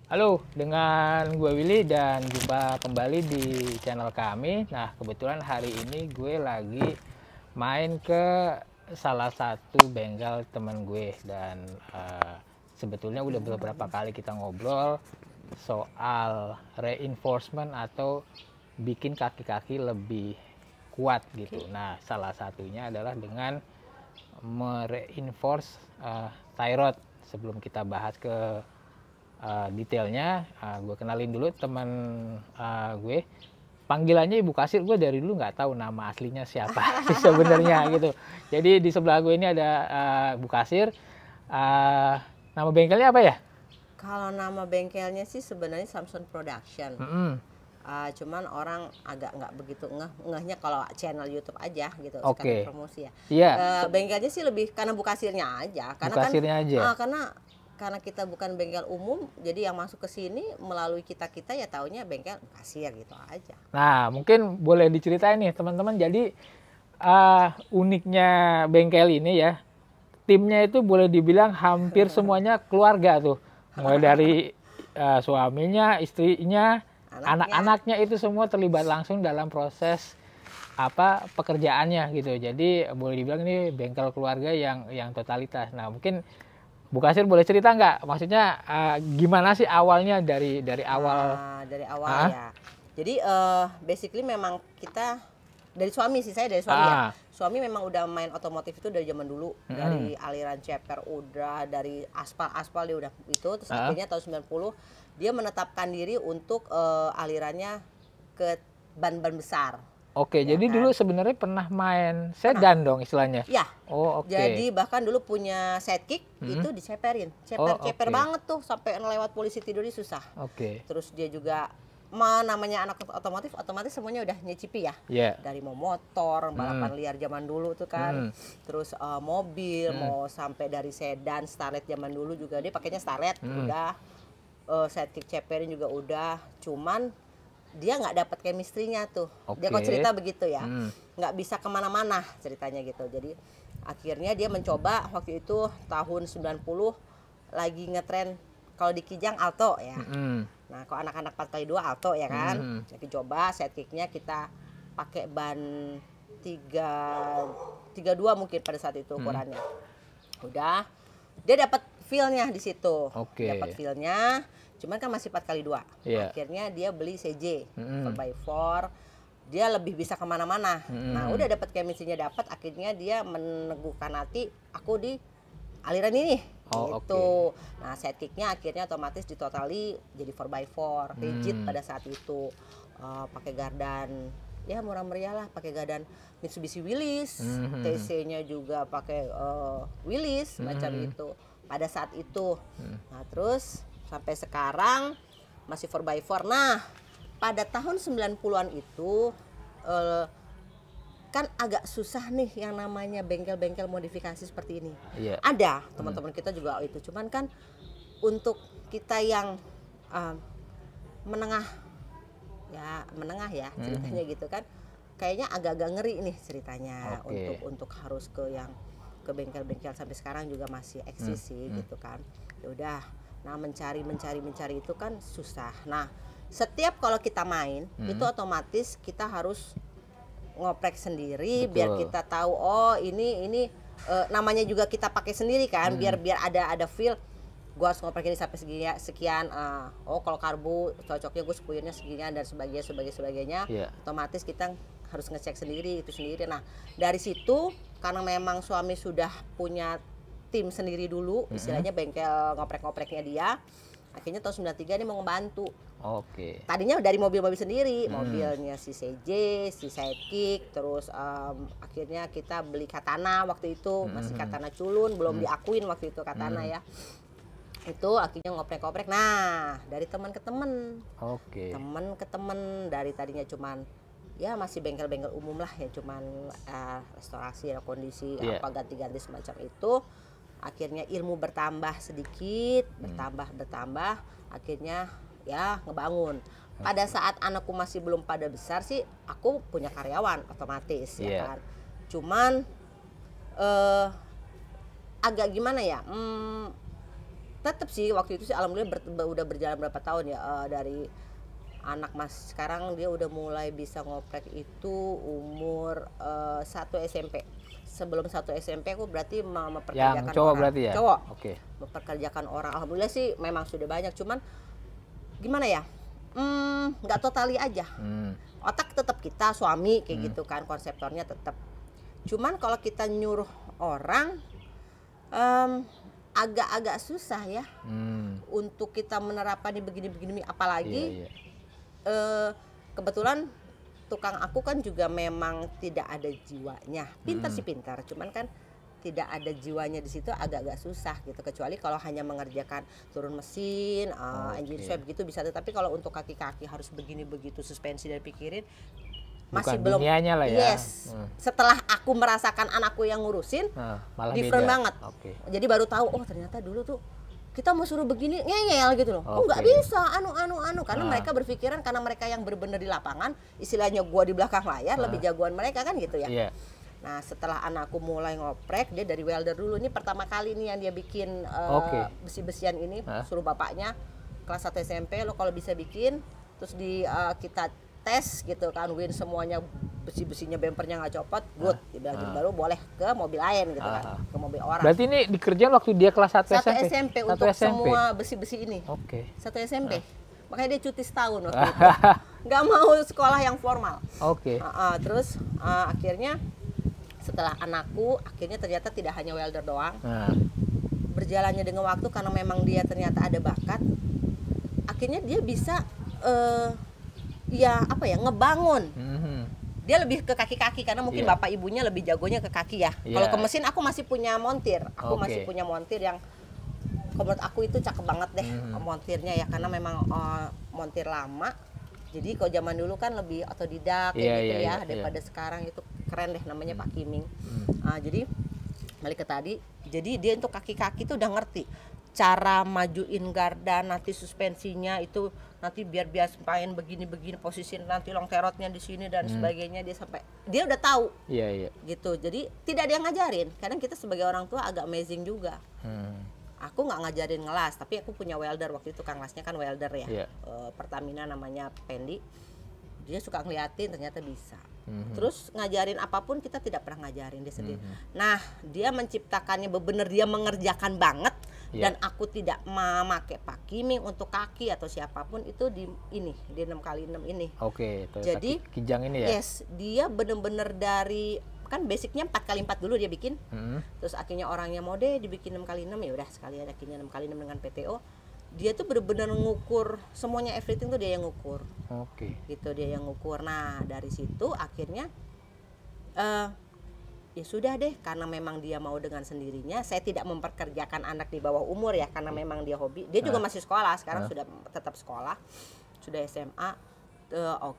Halo, dengan gue Willy dan jumpa kembali di channel kami. Nah, kebetulan hari ini gue lagi main ke salah satu bengkel teman gue dan sebetulnya udah beberapa kali kita ngobrol soal reinforcement atau bikin kaki-kaki lebih kuat gitu. Nah, salah satunya adalah dengan mereinforce tie rod. Sebelum kita bahas ke detailnya, gue kenalin dulu teman gue. Panggilannya Ibu Kasir, gue dari dulu nggak tahu nama aslinya siapa sih sebenarnya gitu. Jadi di sebelah gue ini ada Bu Kasir. Nama bengkelnya apa ya? Kalau nama bengkelnya sih sebenarnya Samson Production. Cuman orang agak nggak begitu ngehnya kalau channel YouTube aja gitu, sekalian promosi ya. Iya. Bengkelnya sih lebih karena Bu Kasirnya aja. Karena Bu Kasirnya aja. Karena kita bukan bengkel umum, jadi yang masuk ke sini melalui kita ya taunya bengkel kasir gitu aja. Nah, mungkin boleh diceritain nih teman-teman. Jadi uniknya bengkel ini ya, timnya itu boleh dibilang hampir semuanya keluarga tuh. Mulai dari suaminya, istrinya, anak-anaknya itu semua terlibat langsung dalam proses pekerjaannya gitu. Jadi boleh dibilang ini bengkel keluarga yang totalitas. Nah, mungkin Bu Kasir boleh cerita nggak? Maksudnya gimana sih awalnya dari awal? Dari awal ya. Jadi basically memang kita dari suami sih, saya dari suami ya. Suami memang udah main otomotif itu dari zaman dulu. Dari aliran ceper udah, dari aspal dia udah itu. Terus akhirnya tahun 90 dia menetapkan diri untuk alirannya ke ban-ban besar. Oke, ya jadi kan? Dulu sebenarnya pernah main sedan dong istilahnya. Ya. Oh, oke. Jadi bahkan dulu punya sidekick itu diceperin. Ceper banget tuh sampai lewat polisi tidurnya susah. Oke. Terus dia juga namanya anak otomatis semuanya udah nyicipi ya. Yeah. Dari mau motor, balapan liar zaman dulu tuh kan. Terus mobil, mau sampai dari sedan, Starlet zaman dulu juga dia pakainya Starlet udah. Sidekick ceperin juga udah. Cuman dia nggak dapat chemistry-nya tuh. Dia kok cerita begitu ya. Nggak bisa kemana-mana ceritanya gitu. Jadi akhirnya dia mencoba waktu itu tahun 90 lagi ngetren kalau di Kijang Alto ya. Nah kalau anak-anak 4x2 Alto ya kan. Jadi coba sidekick-nya kita pakai ban 32 mungkin pada saat itu ukurannya. Udah dia dapat feel-nya di situ. Dapat feel-nya. Cuman kan masih 4x2. Akhirnya dia beli CJ 4x4. Dia lebih bisa kemana-mana. Nah udah dapat chemistry-nya dapat, akhirnya dia meneguhkan hati aku di aliran ini. Gitu. Nah sidekick-nya akhirnya otomatis ditotali jadi 4x4 rigid pada saat itu. Pakai gardan ya murah meriah lah, pakai gardan Mitsubishi Willys. TC-nya juga pakai Willys macam itu pada saat itu. Nah terus sampai sekarang masih 4x4. Nah, pada tahun 90-an itu kan agak susah nih yang namanya bengkel-bengkel modifikasi seperti ini. Ada, teman-teman kita juga itu. Cuman kan untuk kita yang menengah ya ceritanya gitu kan. Kayaknya agak-agak ngeri nih ceritanya untuk harus ke bengkel-bengkel sampai sekarang juga masih eksis sih gitu kan. Ya udah. Nah mencari itu kan susah. Nah setiap kalau kita main itu otomatis kita harus ngoprek sendiri. Biar kita tahu oh ini namanya juga kita pakai sendiri kan. Biar ada feel. Gue harus ngoprek ini sampai sekian. Kalau karbu cocoknya gue sepuyurnya segini dan sebagainya. Otomatis kita harus ngecek sendiri itu sendiri. Nah dari situ karena memang suami sudah punya tim sendiri dulu, istilahnya bengkel ngoprek-ngopreknya dia. Akhirnya tahun 93 dia mau ngebantu. Tadinya dari mobil-mobil sendiri, mobilnya si CJ, si Sidekick, terus akhirnya kita beli Katana waktu itu, masih Katana culun, belum diakuin waktu itu Katana ya. Itu akhirnya ngoprek-ngoprek. Nah, dari teman ke teman. Teman ke teman, dari tadinya cuman ya masih bengkel-bengkel umum lah ya, cuman restorasi, kondisi apa ganti-ganti semacam itu. Akhirnya ilmu bertambah sedikit, bertambah, akhirnya ya ngebangun. Pada saat anakku masih belum pada besar sih, aku punya karyawan otomatis ya kan. Cuman agak gimana ya, Tetap sih waktu itu sih alhamdulillah udah berjalan berapa tahun ya, dari anak Mas sekarang dia udah mulai bisa ngoprek itu umur 1 SMP. Sebelum 1 SMP aku berarti mempekerjakan Yang cowok orang. berarti ya? Cowok. Oke. Mempekerjakan orang. Alhamdulillah sih memang sudah banyak, cuman gimana ya? Nggak totali aja. Otak tetap kita suami kayak gitu kan, konseptornya tetap. Cuman kalau kita nyuruh orang agak-agak susah ya untuk kita menerapkan di begini-begini, apalagi kebetulan tukang aku kan juga memang tidak ada jiwanya. Pintar sih pintar, cuman kan tidak ada jiwanya di situ, agak-agak susah gitu. Kecuali kalau hanya mengerjakan turun mesin, engine swap gitu bisa. Tapi kalau untuk kaki-kaki harus begini begitu, suspensi dan pikirin, masih Bukan belum. dunianya lah ya. Yes. Setelah aku merasakan anakku yang ngurusin, malah different beda banget. Jadi baru tahu, oh ternyata dulu tuh kita mau suruh begini ngeyel gitu loh. Oh nggak bisa, karena mereka berpikiran, karena mereka yang benar-benar di lapangan, istilahnya gua di belakang layar lebih jagoan mereka kan gitu ya. Iya. Nah setelah anakku mulai ngoprek, dia dari welder dulu, ini pertama kali nih yang dia bikin besi-besian ini, suruh bapaknya kelas 1 SMP, lo kalau bisa bikin, terus kita tes gitu kan, win semuanya, besi-besinya bempernya nggak copot, good, dibilang gitu, baru boleh ke mobil lain gitu kan, ke mobil orang. Berarti ini dikerjain waktu dia kelas 1 SMP? 1 SMP untuk semua besi-besi ini. 1 SMP. Makanya dia cuti setahun waktu itu. Nggak mau sekolah yang formal. Terus akhirnya setelah anakku, akhirnya ternyata tidak hanya welder doang. Berjalannya dengan waktu, karena memang dia ternyata ada bakat, akhirnya dia bisa ngebangun. Dia lebih ke kaki-kaki karena mungkin bapak ibunya lebih jagonya ke kaki ya. Kalau ke mesin aku masih punya montir. Masih punya montir yang menurut aku itu cakep banget deh montirnya ya, karena memang montir lama. Jadi kalau zaman dulu kan lebih otodidak daripada sekarang, itu keren deh, namanya Pak Kiming. Jadi balik ke tadi, jadi dia untuk kaki-kaki tuh udah ngerti cara majuin garda, nanti suspensinya itu nanti biar main begini-begini, posisi nanti long terotnya di sini dan sebagainya, dia udah tahu. Gitu. Jadi tidak ada yang ngajarin. Kadang kita sebagai orang tua agak amazing juga. Aku nggak ngajarin ngelas, tapi aku punya welder waktu itu, kang lasnya kan welder ya. Pertamina namanya Pendi. Dia suka ngeliatin, ternyata bisa. Terus ngajarin apapun kita tidak pernah ngajarin, dia sendiri. Nah, dia menciptakannya benar, dia mengerjakan banget. Dan aku tidak memakai Pak Kiming untuk kaki atau siapapun itu di 6x6 ini. Jadi kijang ini ya. Yes, dia benar-benar dari kan basicnya 4x4 dulu dia bikin. Terus akhirnya orangnya mau deh dibikin 6x6, ya udah sekalian akhirnya 6x6 dengan PTO. Dia tuh benar-benar ngukur semuanya, everything tuh dia yang ngukur. Gitu, dia yang ngukur. Nah, dari situ akhirnya ya sudah deh, karena memang dia mau dengan sendirinya. Saya tidak memperkerjakan anak di bawah umur ya, karena memang dia hobi. Dia juga masih sekolah, sekarang sudah tetap sekolah, sudah SMA.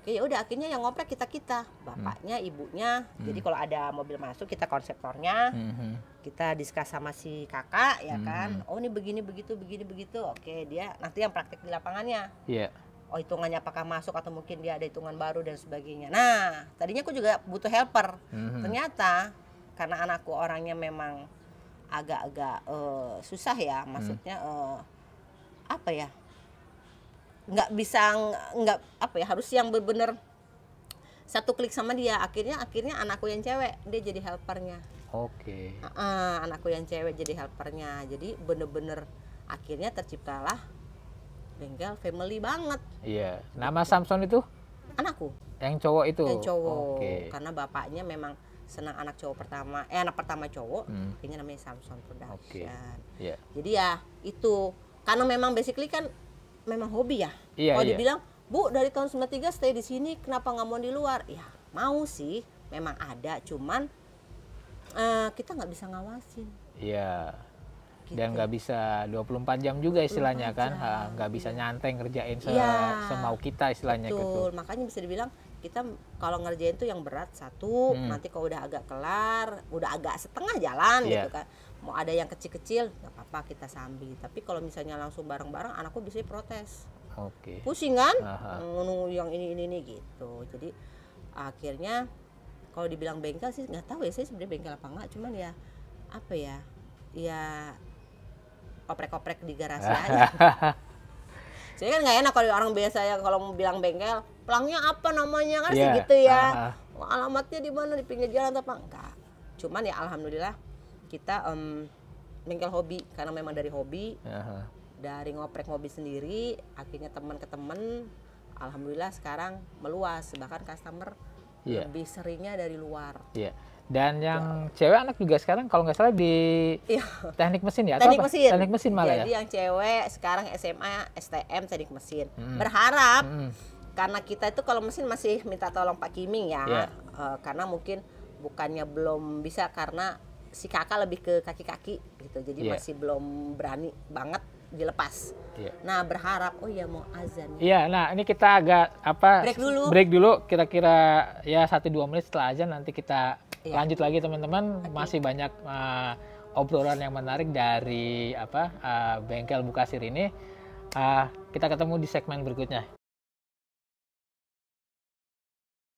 Ya udah, akhirnya yang ngoprek kita bapaknya, ibunya. Jadi kalau ada mobil masuk, kita konseptornya, kita diskus sama si kakak ya kan. Oh ini begini begitu. Oke, dia nanti yang praktek di lapangannya. Oh hitungannya apakah masuk atau mungkin dia ada hitungan baru dan sebagainya. Nah tadinya aku juga butuh helper. Ternyata karena anakku orangnya memang agak-agak susah ya, maksudnya nggak bisa, harus yang benar-benar satu klik sama dia. Akhirnya anakku yang cewek dia jadi helpernya. Anakku yang cewek jadi helpernya. Jadi bener-bener akhirnya terciptalah bengkel family banget. Nama Samson itu anakku yang cowok itu. Yang cowok. Karena bapaknya memang senang anak cowok pertama, anak pertama cowok, akhirnya namanya Samson Production. Jadi ya itu karena memang basically kan memang hobi ya. Kalau dibilang, Bu dari tahun 93 stay di sini, kenapa nggak mau di luar? Ya mau sih, memang ada, cuman kita nggak bisa ngawasin. Gitu. Dan nggak bisa 24 jam juga istilahnya kan, nggak bisa nyantai ngerjain semau kita istilahnya. Betul, gitu. Makanya bisa dibilang kita kalau ngerjain tuh yang berat satu, nanti kalau udah agak kelar, udah agak setengah jalan gitu kan, mau ada yang kecil-kecil nggak apa-apa kita sambil. Tapi kalau misalnya langsung bareng-bareng, anakku biasanya protes, pusing kan, yang ini gitu. Jadi akhirnya kalau dibilang bengkel sih nggak tahu ya, saya sebenarnya bengkel apa enggak, cuman ya oprek-oprek di garasi aja. Jadi kan nggak enak kalau orang biasa ya kalau mau bilang bengkel, pelangnya apa namanya kan segitu ya. Alamatnya di mana, di pinggir jalan apa enggak. Cuman ya alhamdulillah kita bengkel hobi karena memang dari hobi. Dari ngoprek mobil sendiri, akhirnya teman ke teman, alhamdulillah sekarang meluas, bahkan customer lebih seringnya dari luar. Dan yang cewek anak juga sekarang kalau nggak salah di teknik mesin ya? Teknik mesin. Teknik mesin malah. Jadi yang cewek sekarang SMA, STM teknik mesin. Berharap karena kita itu kalau mesin masih minta tolong Pak Kiming ya, karena mungkin bukannya belum bisa karena si kakak lebih ke kaki-kaki gitu, jadi masih belum berani banget dilepas. Nah berharap, oh ya mau azan. Nah ini kita agak break dulu kira-kira ya 1-2 menit setelah azan nanti kita lanjut lagi teman-teman. Masih banyak obrolan yang menarik dari bengkel Bukasir ini. Kita ketemu di segmen berikutnya.